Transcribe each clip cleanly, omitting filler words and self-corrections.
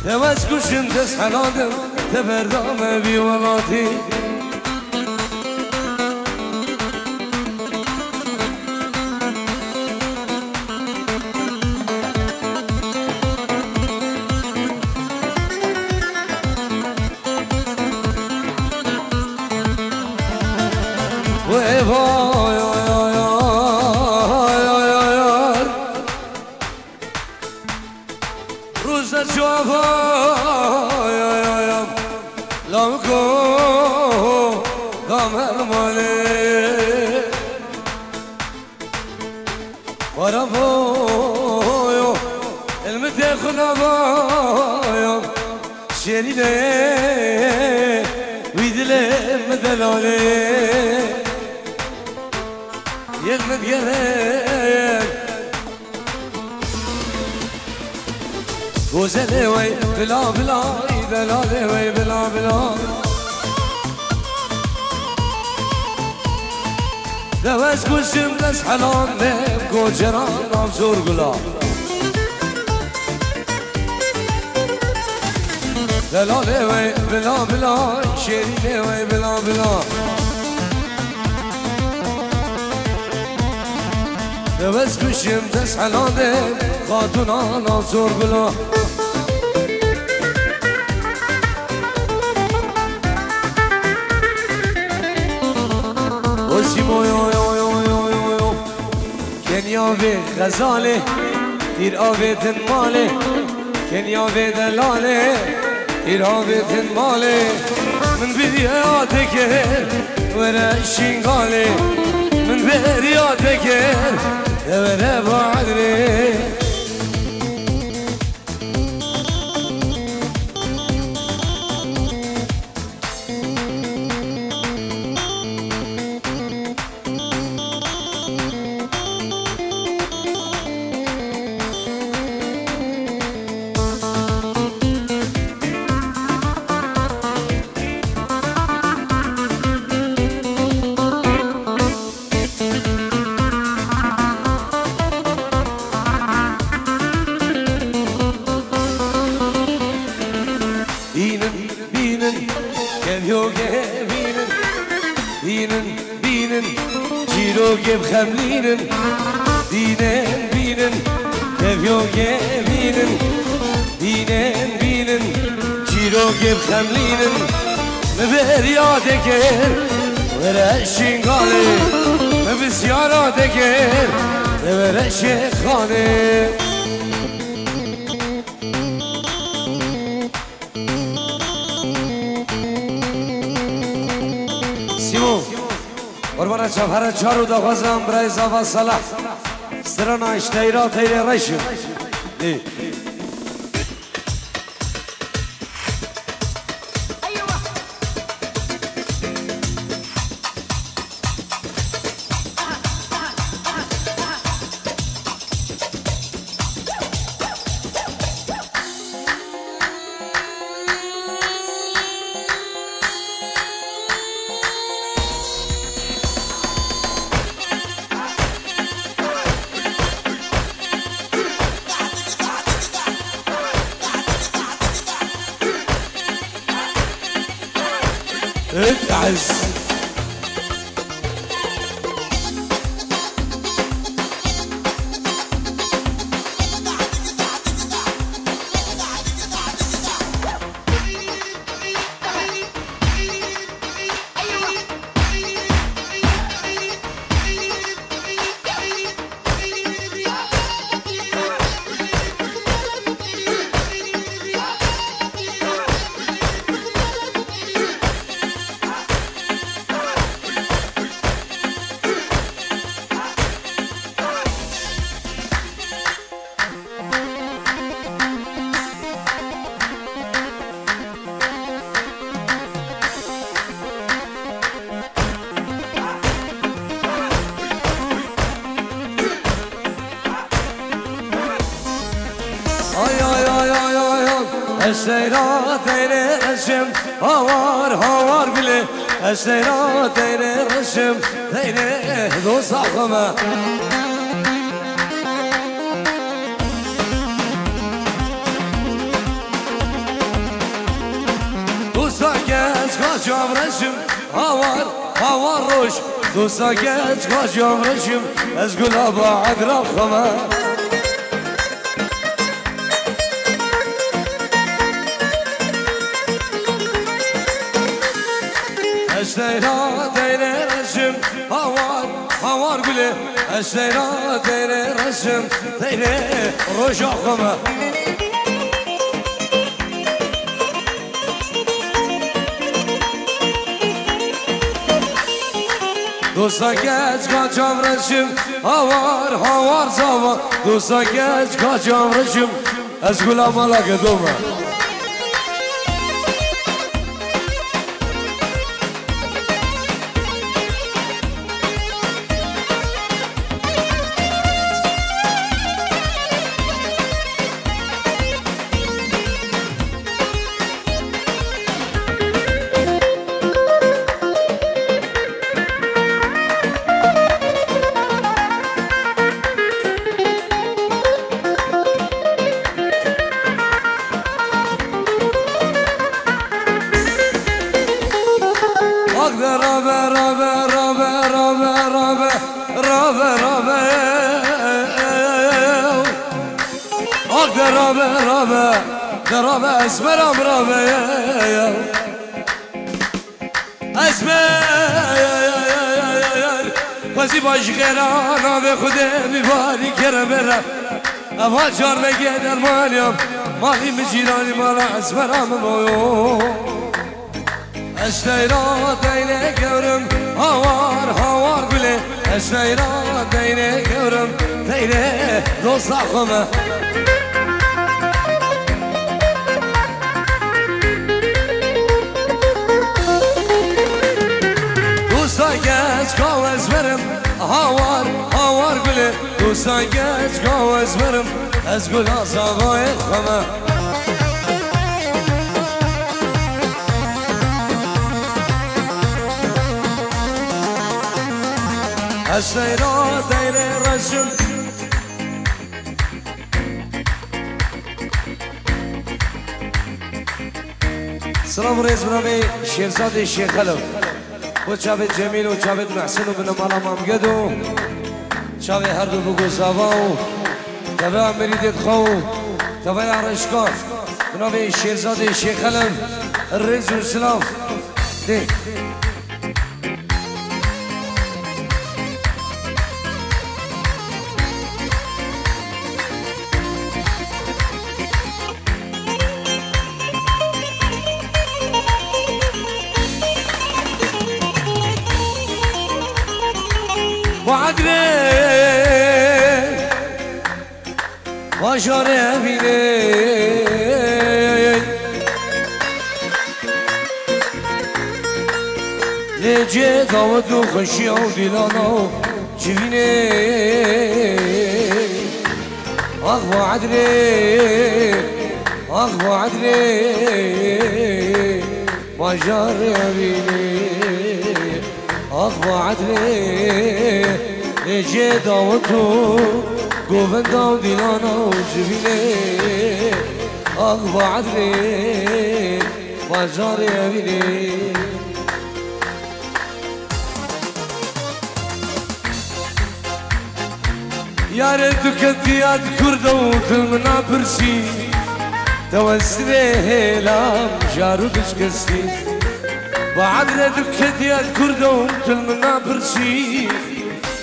دمش کشم دست حلادم تبردام بی ولاتی گوزله وی بلا بلا دلاله وی بلا بلا دوز کشم دست حلال نم گوجران نام زور گلا دلاله وی بلا بلا شیرینه وی بلا بلا دوز کشم دست حلال نم خاتونان نام زور گلا کنیا به غزاله دیر آویدن ماله کنیا به دلاله دیر آویدن ماله من بیریاده کر وره شنگاله من بیریاده کر وره بعدره گب خملینن بینن بینن کفیو بینن بینن بینن چیرو گب خملینن مبر یاده کر وره شنگاله مبسیاراده کر وره شیخانه سیمون قربان چهار چارو داغازم برای زاوا صلاح سرنا اشتیرا تیر رشم اتعز Eseyra teyre resim havar havar bile Eseyra teyre resim teyre dostakıma کاجام رشم هوار روش دوستا گچ کاجام رشم از گلاب عدرا خمه اشتیرا دیره رشم هوار گله اشتیرا دیره رشم دیره روش خمه دوستا گچ کاجام رشم هوار زاوا دوستا گچ کاجام رشم از گلاب مالا دومه رابه اسمرم رابه اسمر خوزی باش غیران به خوده بیباری کرم برم اول چار بگه درمانیم مالی مجیرانی مالا اسمرم بایو اشتیرا دینه گورم هوار گله اشتیرا دینه گورم دینه دوست خمه گچ کاوز برم هوار گله دوستا گچ کاوز برم از گل آزاقای خمه اشتیرا دیره رشم سلام ریز برای شیرزاد شیخ خلف و چاوید جمیل و چاوید محسن و بنا مالا مامگد و چاوید هر دو بگو ساوا و تبه امریدت خو تبه عرشکار بناوی شیرزاد شیخ خلف الرز و سلام ده وعدني وشارع بيني لجي داود وخشي وديلانا جبيني وعدني وشارع بيني وعدني لجي داوتو قوفندا وديلانا وجبيني وعدني وجاري أبيني يا ريتو كنتيات كردة وكلمنا برسي توسني لام جارو دشكستي بعدنا دكتيات كردون تلمنا برسي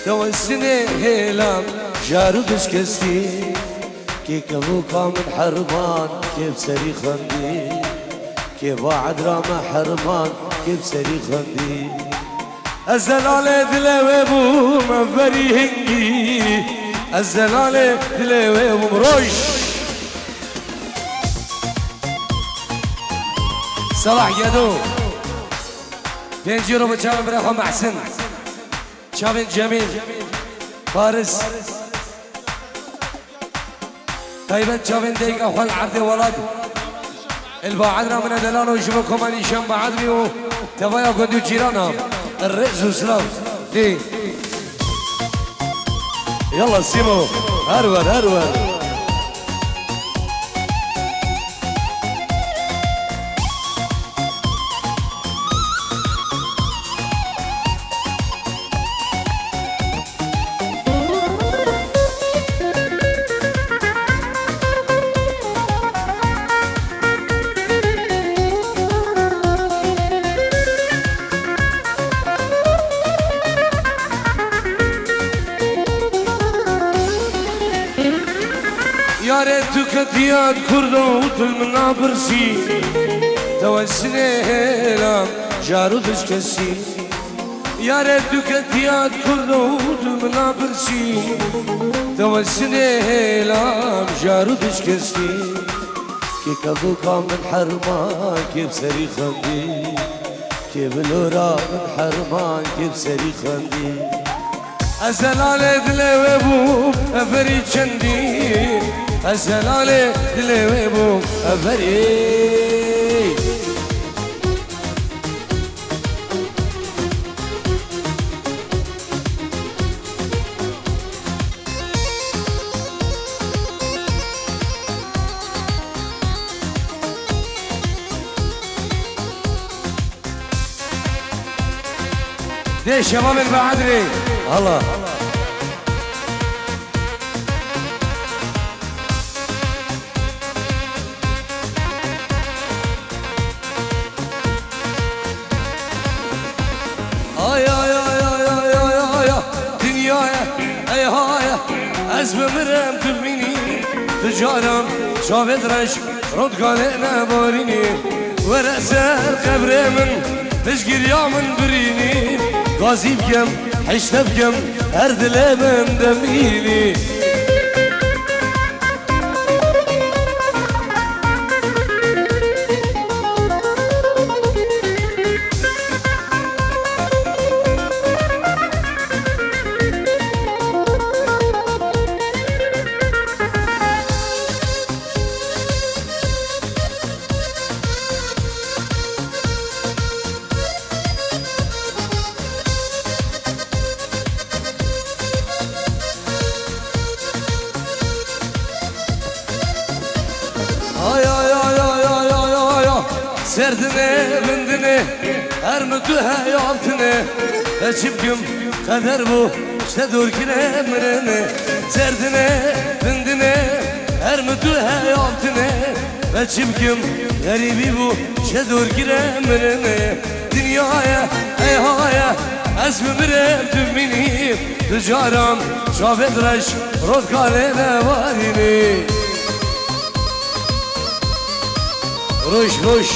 توسني هيلام جارو دشكستي كي كبوكا من حرمان كيف سري خندي كي بعد راما حرمان كيف سري خندي الزلالة دلوي بو منفري هنجي الزلالة دلوي بو مروش صلاح يدو بينجيرو بتشاوين بريخو محسن تشاوين جميل فارس طيبا تشاوين ديك اخو العرض ولد البعدنا من دلانو يشوفكم اني شم بعدني تفايا كندو جيرانا الرئيس وسلام دي يلا سيمو هرول تو كتيات كردو تلمنا برسي توسني هلام جارو تشكسي يا تو كتيات كردو تلمنا برسي توسني هلام جارو تشكسي كي كفوكا من حرمان كيف سري خندي كيف لورا من حرمان كيف سري خندي أزلالي دلي وابو أفري چندي أزلالي دلي وابو أفري دي شباب البعدري الله بمرم تبيني تجارم شافت رش رد قالنا باريني ورأسر قبر من تشقير يا من بريني غازي بكم حشت بكم هردلي من دميني Serdine bindine her mütühe yaltine Çipküm kader bu işte dur ki emrine Serdine bindine her mütühe yaltine Çipküm garibi bu işte dur ki emrine Dünyaya eyhaya ezmimire tümini Tücaram şafet reş rod kalene varini Ruş ruş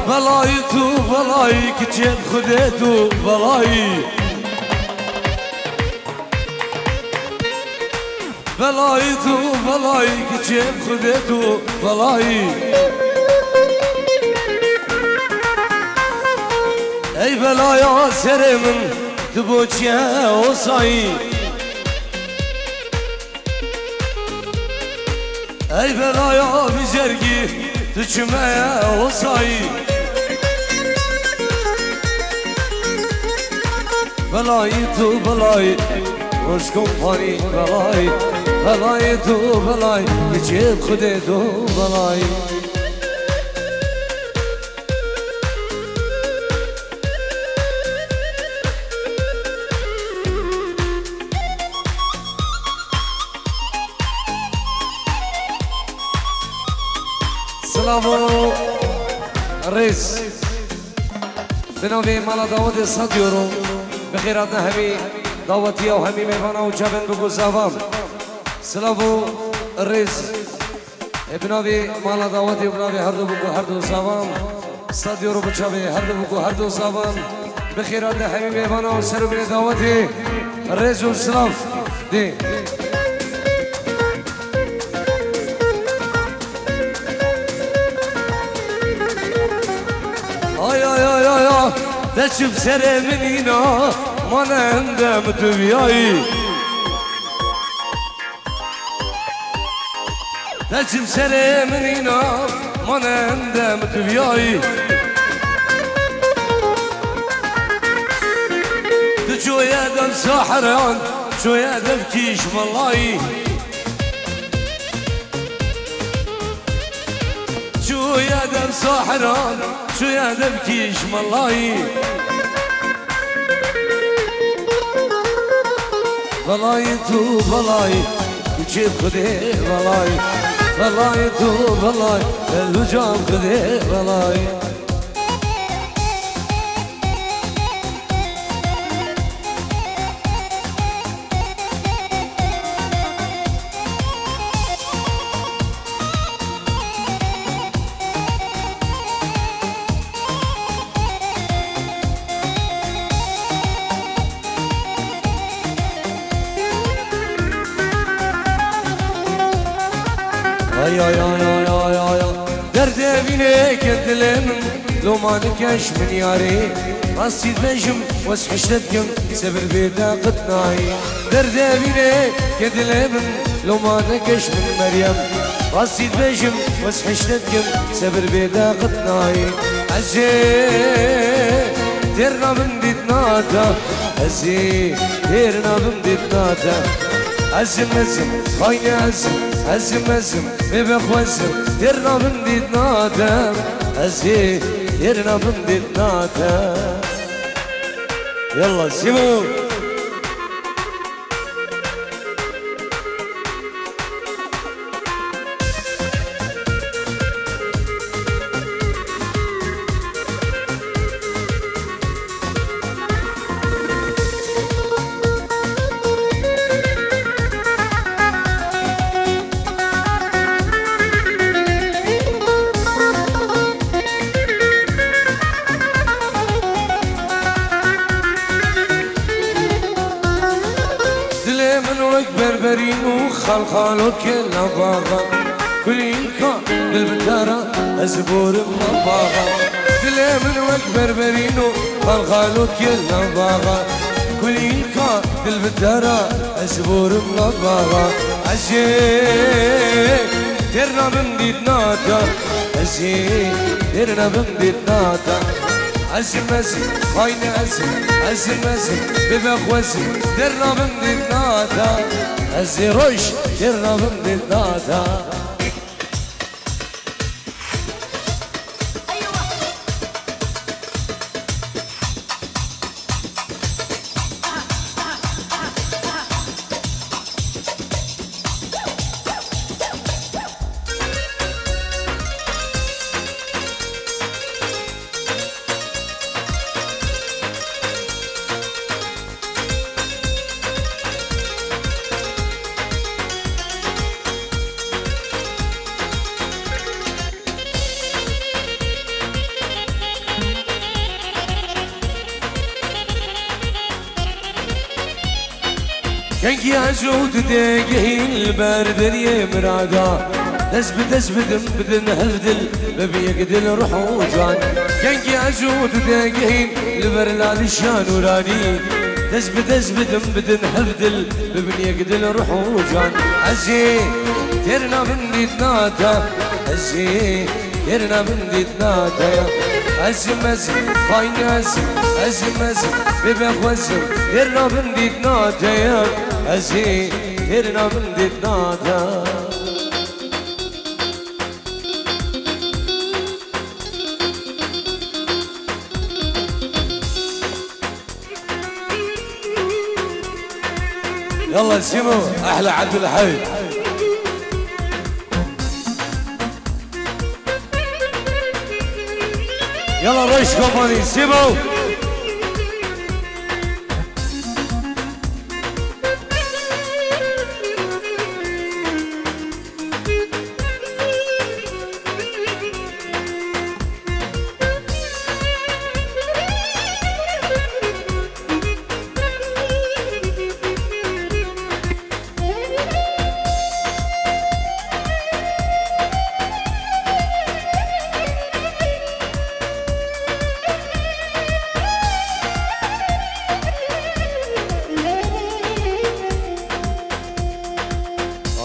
بلای تو بلای که جب خوده تو بلای بلای تو بلای که جب خوده تو بلای ای بلایا سر من تو بوچه اوسایی ای بلایا بیزرگی تو چمه اوسایی بلای تو بلای روش کمپانی بلای بلای تو بلای که جیب خوده تو بلای سلام رئیس به نوی مالا داود 100 یورو بخیرات همی دعوتی و همی میوانا و جبن بگو زوام سلام رئیس به نوی مالا دعوتی و بنوی هر دو بگو هر دو زوام 100 یورو بچاوی هر دو بگو هر دو زوام بخیرات همی میوانا و سر بین دعوتی رئیس و سلام دی دشب سر منینا من اندم تو بیایی دشب سر منینا من اندم تو بیایی تو شوية دم ساحران شوية دم كيش والله شو يا دب ساحران شو يا دب كيش ملاي بلاي تو بلاي كيف خدي بلاي بلاي تو بلاي الوجام خدي بلاي ay ay ay ay ay ay derde bine kendilerim لو ما نكش من ياري راسي تنجم واسحشتكم سبر بيدا قطناي دردي بيني كدلم لو ما نكش من مريم راسي تنجم واسحشتكم سبر بيدا قطناي عزي ديرنا من ديتناتا عزي ديرنا من ديتناتا عزم عزم خايني عزم عزم عزم ببخ وزم ديرنا من ديتناتا عزي ديرنا من ديتناتا يلا سيبو خالخالوت كل باغا كل ينكا بالبدارة أزبور بمباغا دلي من وقت بربرينو خالخالوت كل باغا كل ينكا بالبدارة أزبور بمباغا عزيز ديرنا من ديتناتا عزيز ديرنا من ديتناتا عزم عزم خاين عزم عزم عزم ببخ وزم ديرنا من ديتناتا عزي روش ديرنا من ديتناتا كنكي عزود داقي البرد يمرادا تثبت بدن هفدل ببيقدل روح وجان كنكي عزود داقي البرد الشان وراني تثبت بدن هفدل ببيقدل روح وجان عزي ترنا من ديتناتا عزي ترنا من ديتناتا عزم عزم خاين عزم عزم عزم ببخ وزم ترنا من ديتناتا عزي ترنا من ديتناتا يلا سيمو احلى عبد الحي يلا ريش كومباني سيمو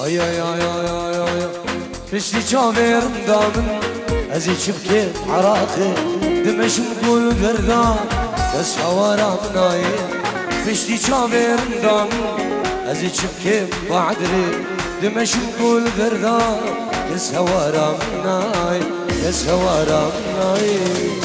ay ay ay ay ay ay فشتي شافير دامن ازي شبكي عراقي دمش مقول دردا بس حوارا مناي فشتي شافير دامن ازي شبكي بعدري دمش مقول دردا بس حوارا مناي يا سوارم نايم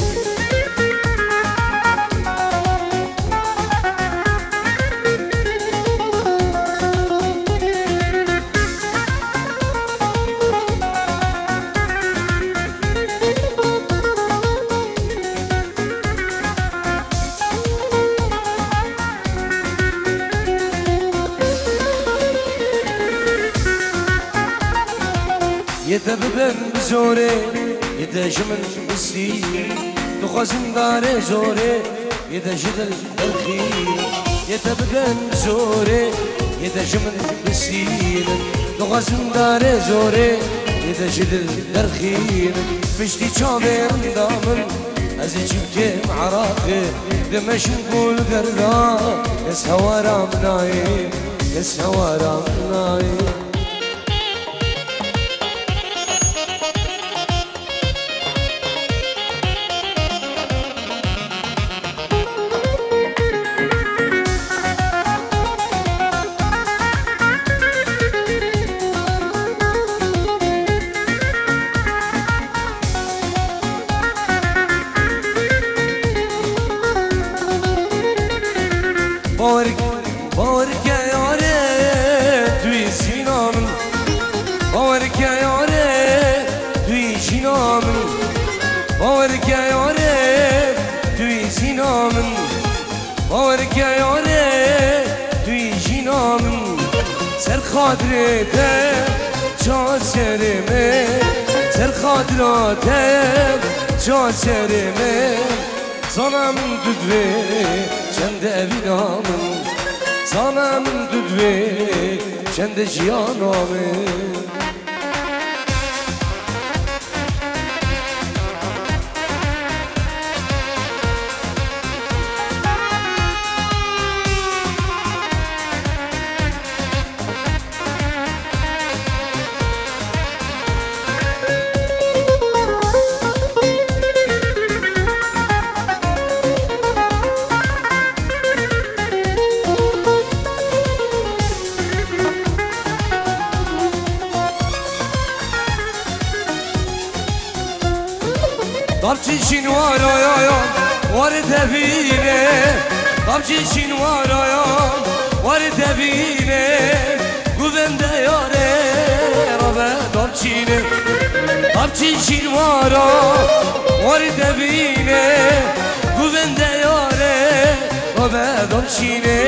يتبدن بزوري يتجمن بالسين تخزن داري زوري يتجدل الخير يتبدن بزوري يتجمن بالسين تخزن داري زوري يتجدل الخير فشتي شامين دامن ازي جبتي معراقي دمش نقول قردا يسهوارا منايم يسهوارا منايم بارك يا ياري توی سینامن بارك يا یاره توی جینامن بارك يا یاره توی سینامن بارك يا یاره توی جینامن سر خاطرته جا سرمه سر خاطراته جا سرمه زنم دودوه چند اوینامن زنم دودوه چند جیانامن طبچی شینوارایان وارد بینه طبچی شینوارایان وارد بینه گوونده یاره رابه طبچینه طبچی شینوارا وارد بینه گوونده یاره رابه طبچینه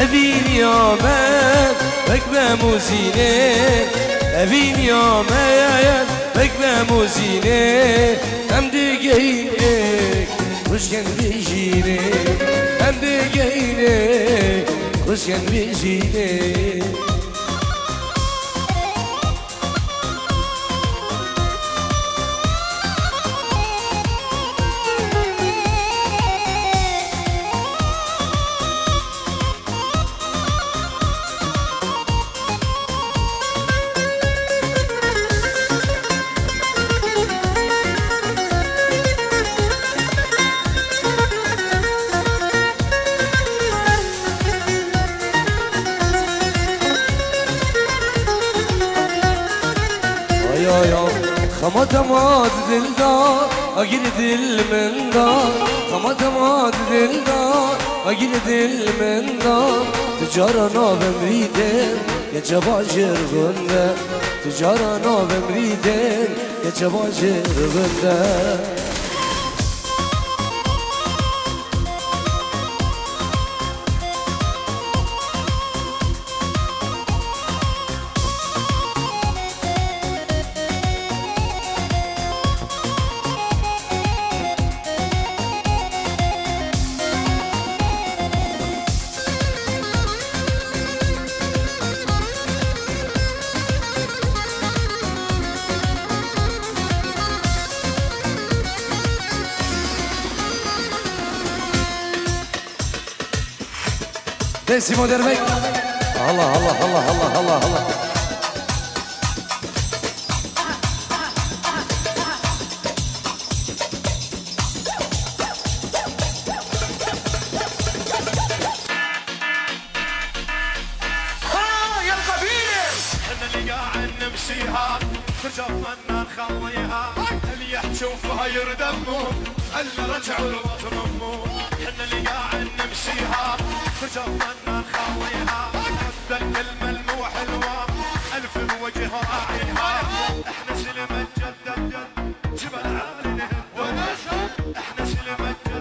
اوین یامن بکمه موزینه اوین یامن بکمه موزینه هم دیگه اینه خوشگن بیشینه هم دیگه اینه خوشگن بیشینه خمات دلدار اگیر دل من دار خمات دلدار اگیر دل من دار تجارنا بمریدن که جواجر گنده تجارنا بمریدن که جواجر گنده Desimo Dermek. Allah Allah Allah Allah Allah Allah. يا القبيلة احنا اللي قاعد نمشيها ترجف منا نخليها يحجوفها يردمون الا رجعوا وترمون حنا اللي قاعد نمشيها تجرنا نخاويها رد الكلمه المو حلوه الف وجه راعيها احنا سلم الجد جبل عالي نهد احنا سلم الجد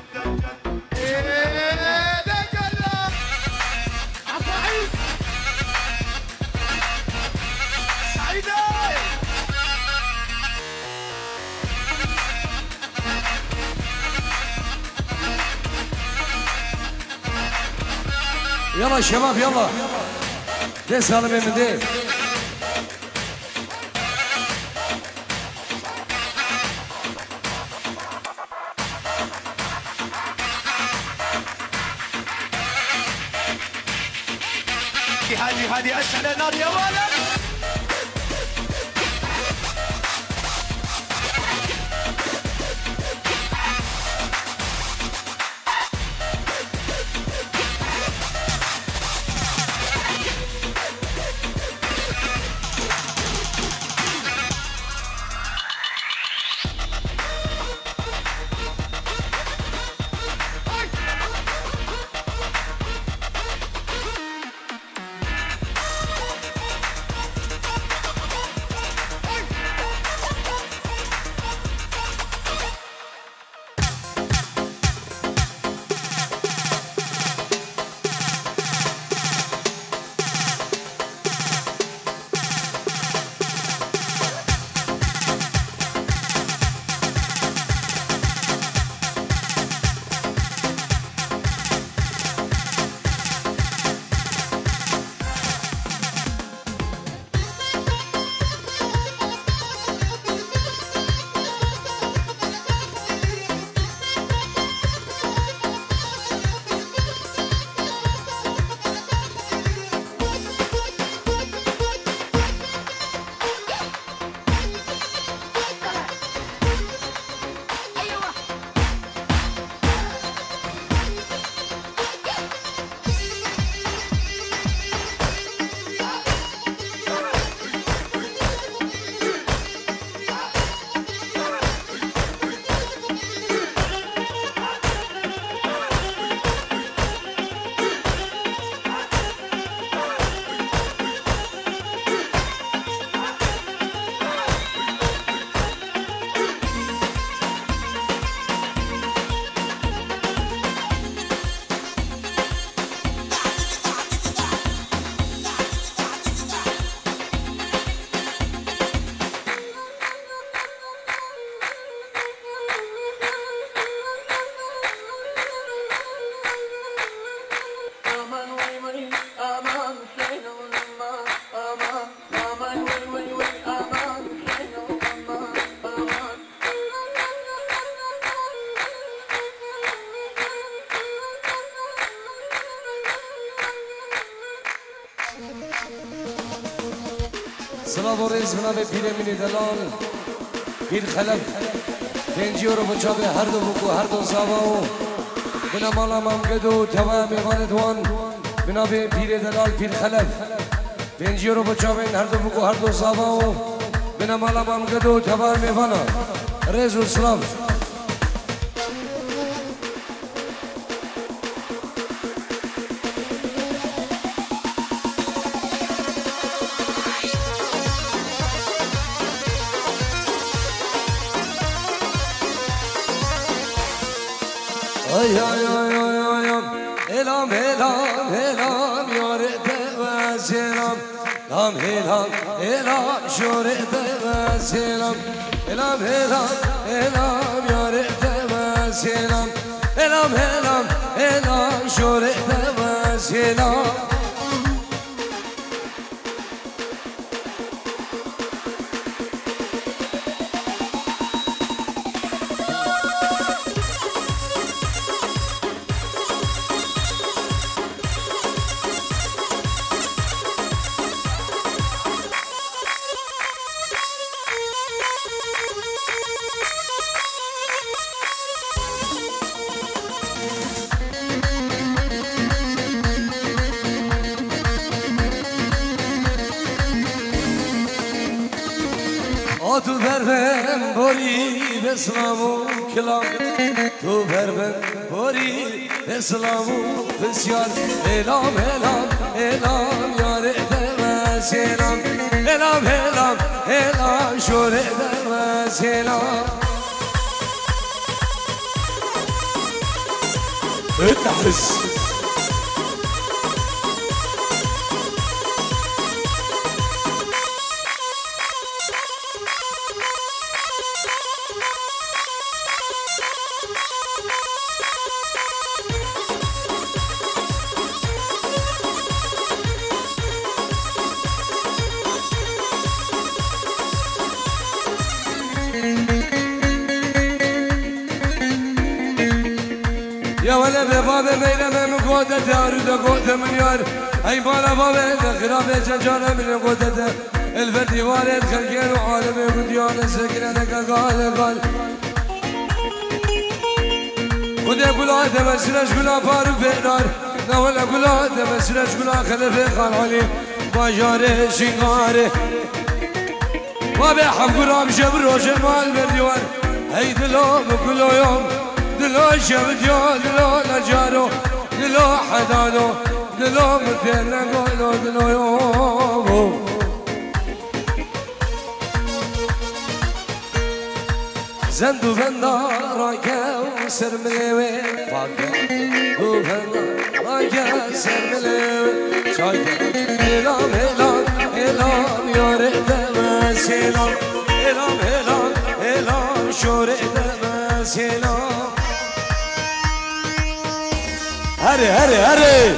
يلا شباب يلا ديس هذا من ديس هذه اسهل نار يا ولد سلام و رئیس جناب پیرمینی دلال پیر خلف 5 یورو بچابه هر دو بکو هر دو زاواو بنا مالا ممگدو توا میوان دوان بنا به پیر دلال پیر خلف 5 یورو بچابه هر دو بکو هر دو زاواو بنا مالا ممگدو توا میوانا رئیس و سلام Elam elam elam yorete ve selam Elam elam elam şorete ve selam Elam elam elam yorete ve selam Elam elam elam şorete ve selam تو بربن باری بسلام و کلام تو بربن باری بسلام و بسیار الام الام الام یار دم سلام الام الام الام شور دم سلام اتحس يا ولا بباب بينما مقودة دارود قودة مليار أي بالا بابا خراب جنجانة من قودة الفردي والد خلقين وعالم وديان سكنة قال خده قلا دمسرش قلا فارو بينار نولا قلا دمسرش قلا خلفه خال علي باجاره شنگاره بابا حب قرام شب روش مال برديوان هي دلو مقلو يوم دلو شبديو دلو نجارو دلو حدانو دلو مدينة قولو دلو يوم زندو فندارا كوسر مليوي زندو فندارا كوسر مليوي شايفة هلام هلام هلام يوري دمس هلام هلام هلام هلام شوري دمس هلام هري هري هري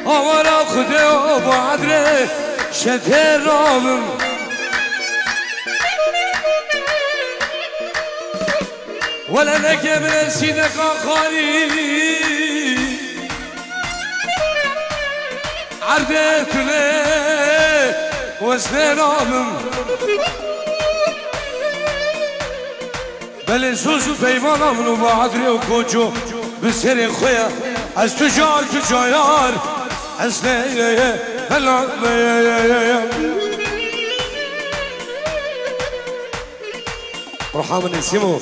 آورا خدا و بادره شده رامم ولا نكب نسيدك آخاري عرفتني وسنامم بل سوسو پیمانم و بادره و کوچو بسر خویا از تو جال تو جایار از نیه بلا رحام نسيمو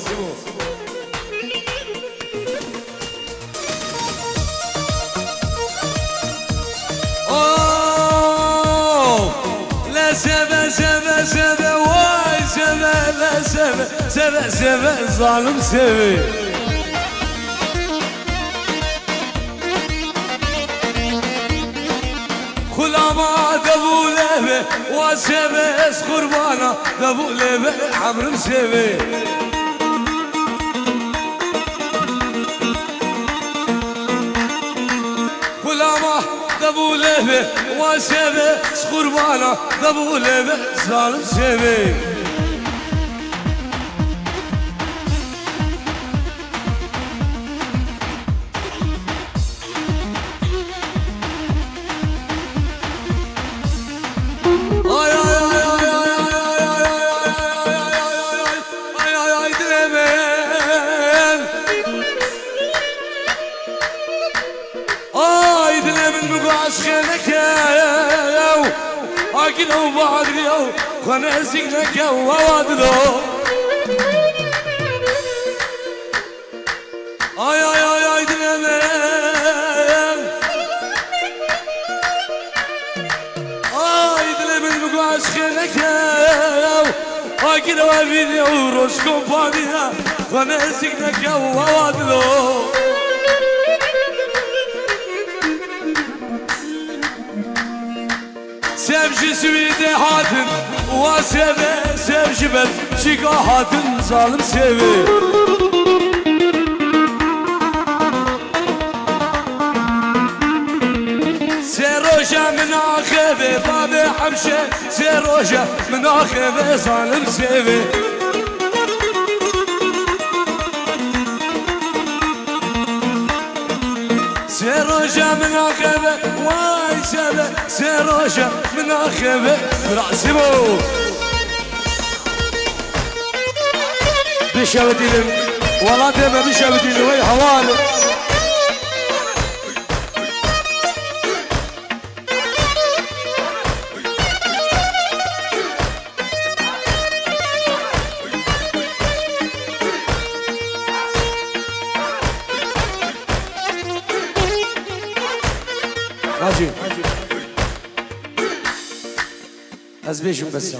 لا سبا سبا سبا واي سبا لا سبا سبا سبا ظالم سبا خلاما دبوله وسبا اس قربانا دبوله عمرو سبا خلاما دبوله وسبا اس قربانا دبوله ظالم سبا أكلوا بعض اليوم خنازق لك ووادلو آي آي آي آي دلمن آي دلمن بقاش خلك أكلوا فيديو روش كومبانيا خنازق لك ووادلو Sevci süvide hatın Uva seve sevci ben Şika hatın zalim sevi Seroja minakeve Babi hamşe Seroja minakeve zalim sevi Seroja minakeve سبه سراجة من آخبه براسي بو بشاودين والله ديما بشاودين وي حوالي راجل أزبيشم بس